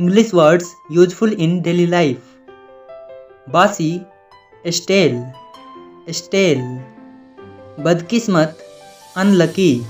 English words useful in daily life. बासी, stale, stale. बदकिस्मत, unlucky,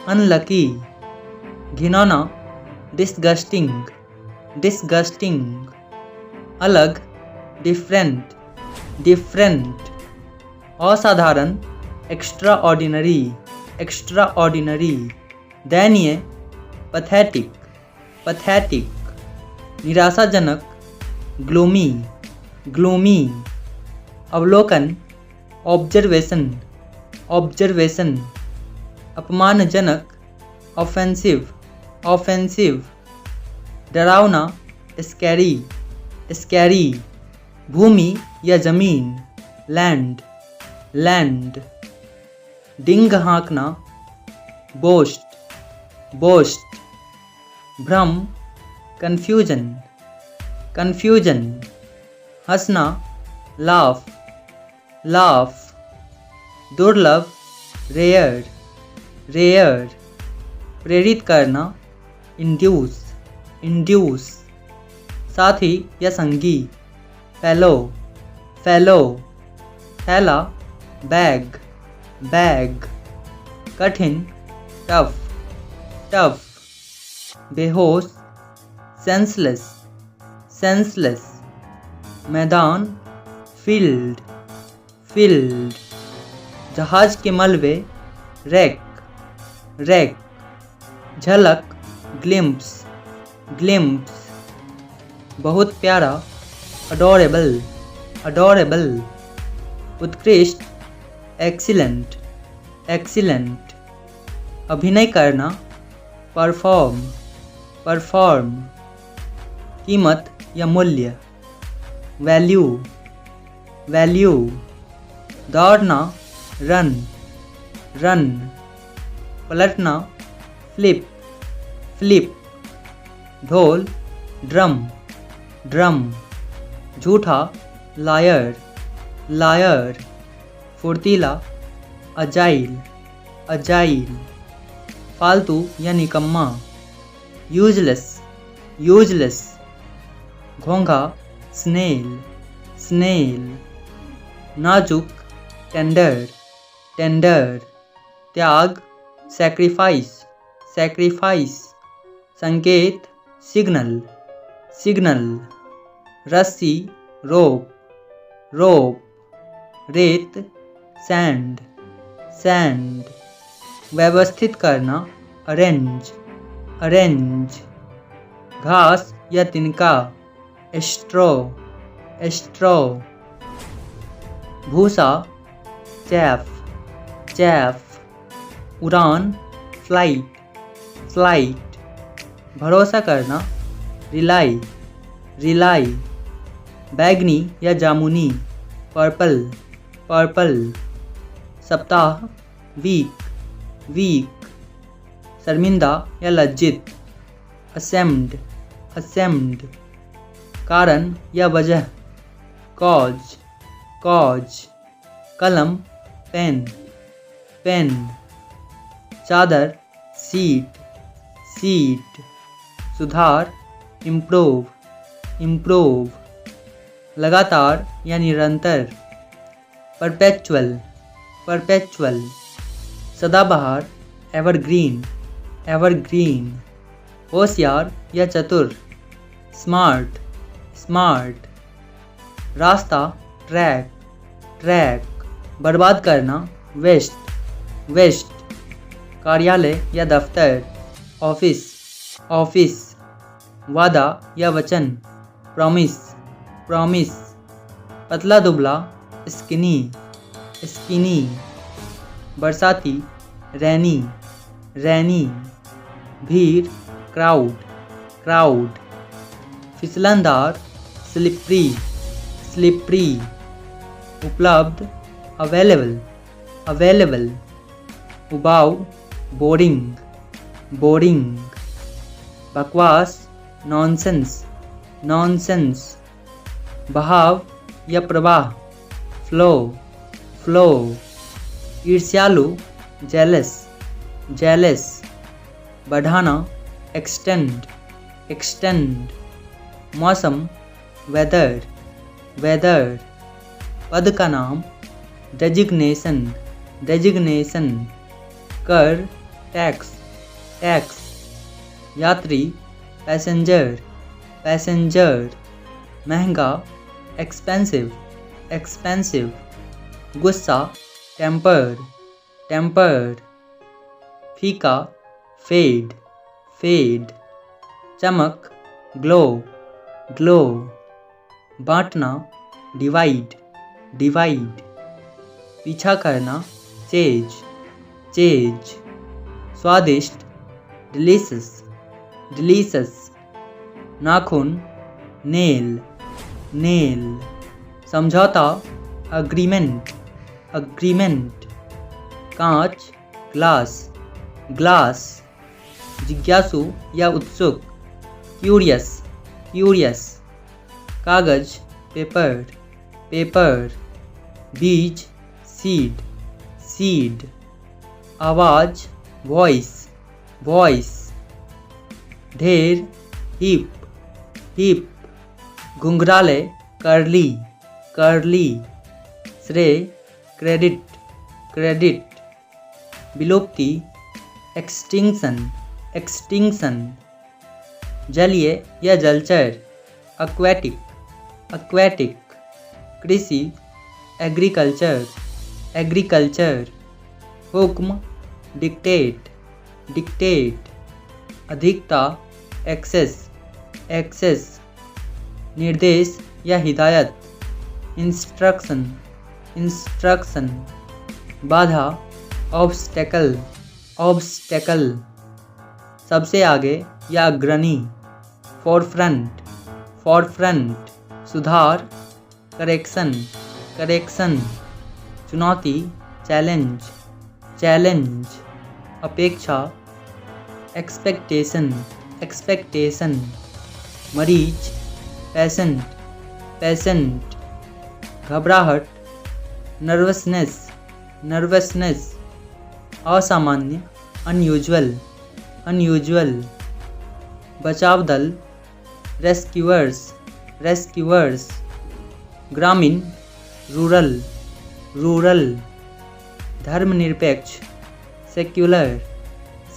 unlucky. घिनौना, disgusting, disgusting. अलग, डिफरेंट, डिफरेंट. असाधारण, एक्स्ट्रा ऑर्डिनरी, एक्स्ट्रा ऑर्डिनरी. दयनीय, पथेटिक, पथेटिक. निराशाजनक, ग्लूमी, ग्लूमी. अवलोकन, ऑब्जर्वेशन, ऑब्जर्वेशन. अपमानजनक, ऑफेंसिव, ऑफेंसिव. डरावना, स्कैरी, स्कैरी. भूमि या जमीन, लैंड, लैंड. डिंग हाँकना, बोस्ट, बोस्ट. भ्रम, कन्फ्यूजन, कन्फ्यूजन. हंसना, लाफ, लाफ. दुर्लभ, रेयर, रेयर. प्रेरित करना, इंड्यूस, इंड्यूस. साथी या संगी, फेलो, फेलो. थैला, बैग, बैग. कठिन, टफ, टफ. बेहोश, सेंसलेस, सेंसलेस. मैदान, फील्ड, फील्ड. जहाज के मलबे, रैक, रैक. झलक, ग्लिम्प्स, ग्लिम्प्स. बहुत प्यारा, अडोरेबल, अडोरेबल. उत्कृष्ट, एक्सीलेंट, एक्सीलेंट. अभिनय करना, परफॉर्म, परफॉर्म. कीमत या मूल्य, वैल्यू, वैल्यू. दौड़ना, रन, रन. पलटना, फ्लिप, फ्लिप. ढोल, ड्रम, ड्रम. झूठा, लायर, लायर. फुर्तीला, अजाइल, अजाइल. फालतू या निकम्मा, यूजलेस, यूजलेस. घोंघा, स्नेल, स्नेल. नाजुक, टेंडर, टेंडर. त्याग, सैक्रिफाइस, सैक्रिफाइस. संकेत, सिग्नल, सिग्नल. रस्सी, रोप, रोप. रेत, सैंड, सैंड. व्यवस्थित करना, अरेंज, अरेंज. घास या तिनका, स्ट्रॉ, स्ट्रॉ. भूसा, चैफ, चैफ. उड़ान, फ्लाइट, फ्लाइट. भरोसा करना, रिलाई, रिलाई. बैगनी या जामुनी, पर्पल, पर्पल. सप्ताह, वीक, वीक. शर्मिंदा या लज्जित, असेम्ड, असेम्ड. कारण या वजह, कॉज, कॉज. कलम, पेन, पेन. चादर, सीट, सीट. सुधार, इम्प्रूव, इम्प्रूव. लगातार या निरंतर, परपेचुअल, परपेचुअल. सदाबहार, एवरग्रीन, एवरग्रीन. होशियार या चतुर, स्मार्ट, स्मार्ट. रास्ता, ट्रैक, ट्रैक. बर्बाद करना, वेस्ट, वेस्ट. कार्यालय या दफ्तर, ऑफिस, ऑफिस. वादा या वचन, प्रॉमिस, प्रॉमिस. पतला दुबला, स्किनी, स्किनी. बरसाती, रैनी, रैनी. भीड़, क्राउड, क्राउड. फिसलनदार, स्लिपरी, स्लिपरी. उपलब्ध, अवेलेबल, अवेलेबल. उबाऊ, बोरिंग, बोरिंग. बकवास, नॉनसेंस, नॉनसेंस. बहाव या प्रवाह, फ्लो, फ्लो. ईर्ष्यालु, जेलस, जेलस. बढ़ाना, एक्सटेंड, एक्सटेंड. मौसम, वेदर, वेदर। पद का नाम, डेजिग्नेशन, डेजिग्नेशन। कर, टैक्स, टैक्स। यात्री, पैसेंजर, पैसेंजर। महंगा, एक्सपेंसिव, एक्सपेंसिव। गुस्सा, टेम्पर, टेम्पर। फीका, फेड, फेड। चमक, ग्लो, ग्लो। बांटना, डिवाइड, डिवाइड। पीछा करना, चेज, चेज। स्वादिष्ट, डिलीशियस, डिलीशियस। नाखून, नेल, नेल। समझौता, अग्रीमेंट, अग्रीमेंट। कांच, ग्लास, ग्लास। जिज्ञासु या उत्सुक, क्यूरियस, क्यूरियस। कागज, पेपर, पेपर। बीज, सीड, सीड। आवाज, वॉइस, वॉइस। ढेर, हीप, हीप। घुंघराले, कर्ली, कर्ली। श्रेय, क्रेडिट, क्रेडिट। विलुप्ति, एक्सटिंक्शन, एक्सटिंक्शन। जलीय या जलचर, एक्वेटिक, एक्वेटिक। कृषि, एग्रीकल्चर, एग्रीकल्चर। हुक्म, डिक्टेट, डिक्टेट। अधिकता, एक्सेस, एक्सेस। निर्देश या हिदायत, इंस्ट्रक्शन, इंस्ट्रक्शन। बाधा, ऑब्स्टेकल, ऑब्स्टेकल। सबसे आगे या अग्रणी, फोरफ्रंट, फोरफ्रंट। सुधार, करेक्शन, करेक्शन। चुनौती, चैलेंज, चैलेंज। अपेक्षा, एक्सपेक्टेशन, एक्सपेक्टेशन। मरीज, पेशेंट, पेशेंट। घबराहट, नर्वसनेस, नर्वसनेस। असामान्य, अनयूजुअल, अनयूजुअल। बचाव दल, रेस्क्यूअर्स, रेस्क्यूअर्स। ग्रामीण, रूरल, रूरल। धर्मनिरपेक्ष, सेक्युलर,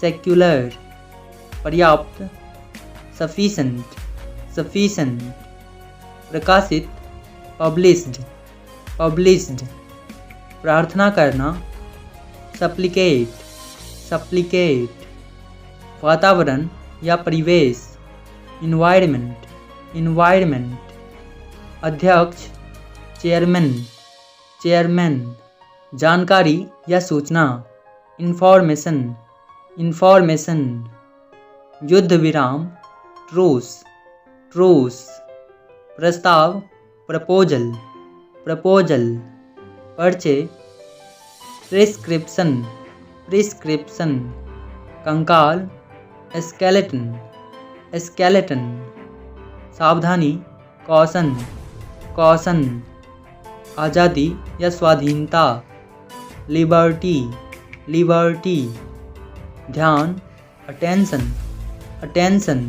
सेक्युलर। पर्याप्त, सफिशेंट, सफिशेंट। प्रकाशित, पब्लिश्ड, पब्लिश्ड। प्रार्थना करना, सप्लिकेट, सप्लिकेट। वातावरण या परिवेश, इन्वायरमेंट, इन्वायरमेंट। अध्यक्ष, चेयरमैन, चेयरमैन। जानकारी या सूचना, इंफॉर्मेशन, इंफॉर्मेशन। युद्ध विराम, ट्रूस, ट्रूस। प्रस्ताव, प्रपोजल, प्रपोजल। पर्चे, प्रिस्क्रिप्शन, प्रिस्क्रिप्शन। कंकाल, स्केलेटन, स्केलेटन। सावधानी, कॉशन, कॉशन। आज़ादी या स्वाधीनता, लिबर्टी, लिबर्टी। ध्यान, अटेंशन, अटेंशन।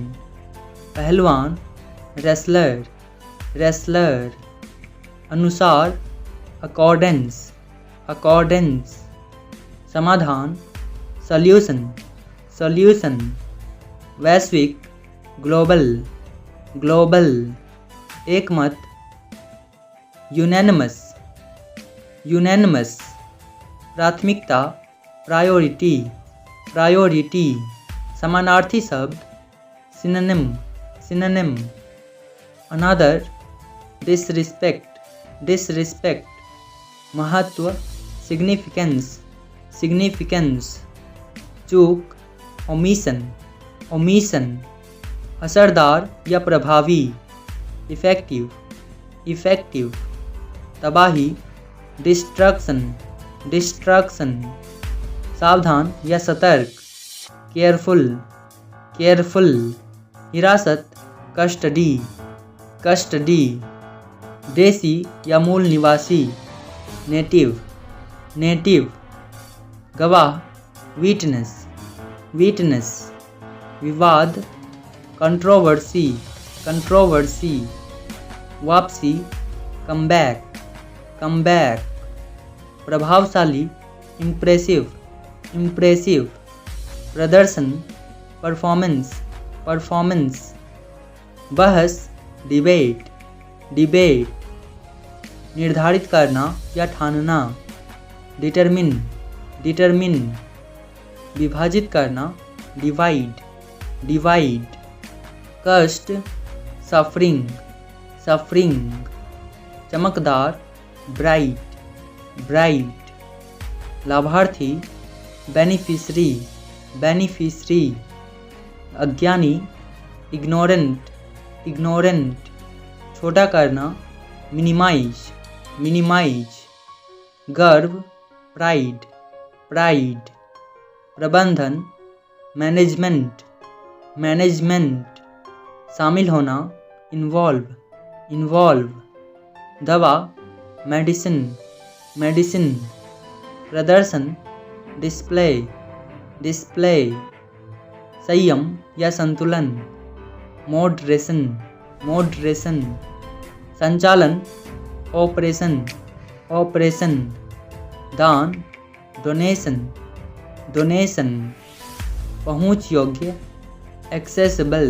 पहलवान, रेसलर, रेसलर। अनुसार, अकॉर्डेंस, अकॉर्डेंस। समाधान, सॉल्यूशन, सॉल्यूशन। वैश्विक, ग्लोबल, ग्लोबल। एकमत, यूनैनिमस, यूनैनिमस। प्राथमिकता, प्रायोरिटी, प्रायोरिटी। समानार्थी शब्द, सिनोनिम, सिनोनिम। अनादर, डिसरिस्पेक्ट, डिसरिस्पेक्ट। महत्व, सिग्निफिकेंस, सिग्निफिकेंस। चूक, ओमिशन, ओमिशन। असरदार या प्रभावी, इफेक्टिव, इफेक्टिव। तबाही, डिस्ट्रक्शन, डिस्ट्रक्शन। सावधान या सतर्क, केयरफुल, केयरफुल। हिरासत, कस्टडी, कस्टडी। देसी या मूल निवासी, नेटिव, नेटिव। गवाह, विटनेस, विटनेस। विवाद, कंट्रोवर्सी, कंट्रोवर्सी, वापसी, कम बैक, प्रभावशाली, इम्प्रेसिव, प्रदर्शन, परफॉर्मेंस, बहस, डिबेट, निर्धारित करना या ठानना, डिटरमिन, विभाजित करना, डिवाइड, कष्ट, सफरिंग, चमकदार, ब्राइट, लाभार्थी, बेनिफिशरी, अज्ञानी, इग्नोरेंट, छोटा करना, मिनिमाइज, गर्व, प्राइड, प्रबंधन, मैनेजमेंट, शामिल होना, इन्वॉल्व, दवा, मेडिसिन, प्रदर्शन, डिस्प्ले, संयम या संतुलन, मॉडरेशन, संचालन, ऑपरेशन, दान, डोनेशन, पहुंच योग्य, एक्सेसिबल,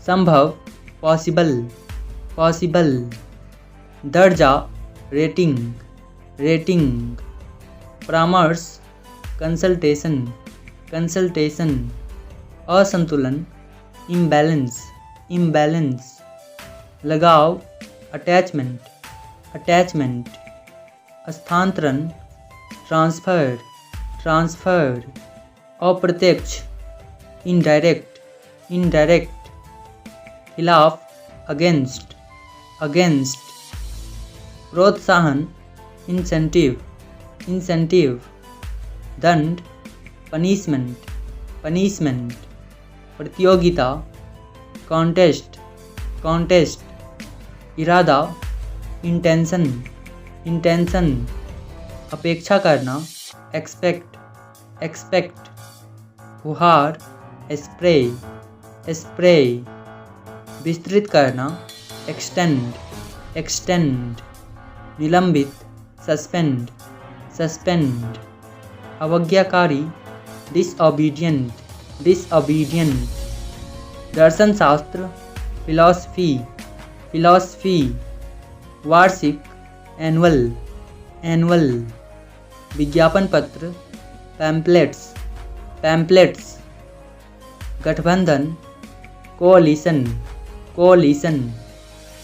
संभव, पॉसिबल, दर्जा, रेटिंग, परामर्श, कंसल्टेशन, असंतुलन, इम्बैलेंस, लगाव, अटैचमेंट, स्थानांतरण, ट्रांसफर, अप्रत्यक्ष, इनडायरेक्ट, खिलाफ, अगेंस्ट, प्रोत्साहन, इंसेंटिव, दंड, पनिशमेंट, प्रतियोगिता, कॉन्टेस्ट, इरादा, इंटेंशन, अपेक्षा करना, एक्सपेक्ट, फुहार, स्प्रे, विस्तृत करना, एक्सटेंड, निलंबित, सस्पेंड, अवज्ञाकारी, डिसओबीडियंट, दर्शनशास्त्र, फिलॉसफी, वार्षिक, एनुअल, विज्ञापन पत्र, पैम्पलेट्स, गठबंधन, कोalition,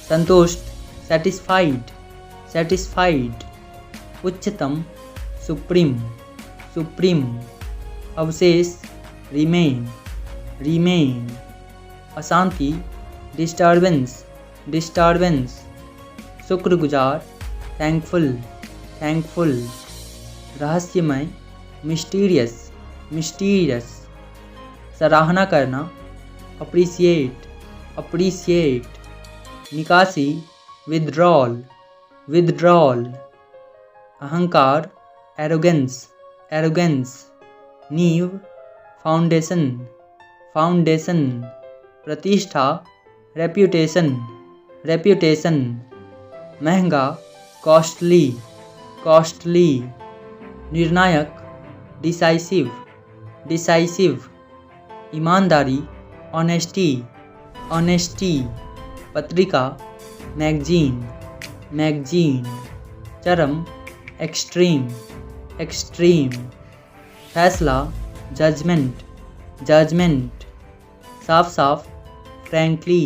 संतुष्ट, सेटिस्फाइड, उच्चतम, सुप्रीम, अवशेष, रिमेन, अशांति, डिस्टर्बेंस, शुक्रगुजार, थैंकफुल, रहस्यमय, मिस्टीरियस, सराहना करना, अप्रिसिएट, निकासी, विदड्रॉल, अहंकार, एरोगेंस, नींव, फाउंडेशन, प्रतिष्ठा, रेप्यूटेशन, महंगा, कॉस्टली, निर्णायक, डिसाइसिव, ईमानदारी, ऑनेस्टी, पत्रिका, मैगजीन, चरम, एक्सट्रीम, फैसला, जजमेंट, साफ, फ्रैंकली,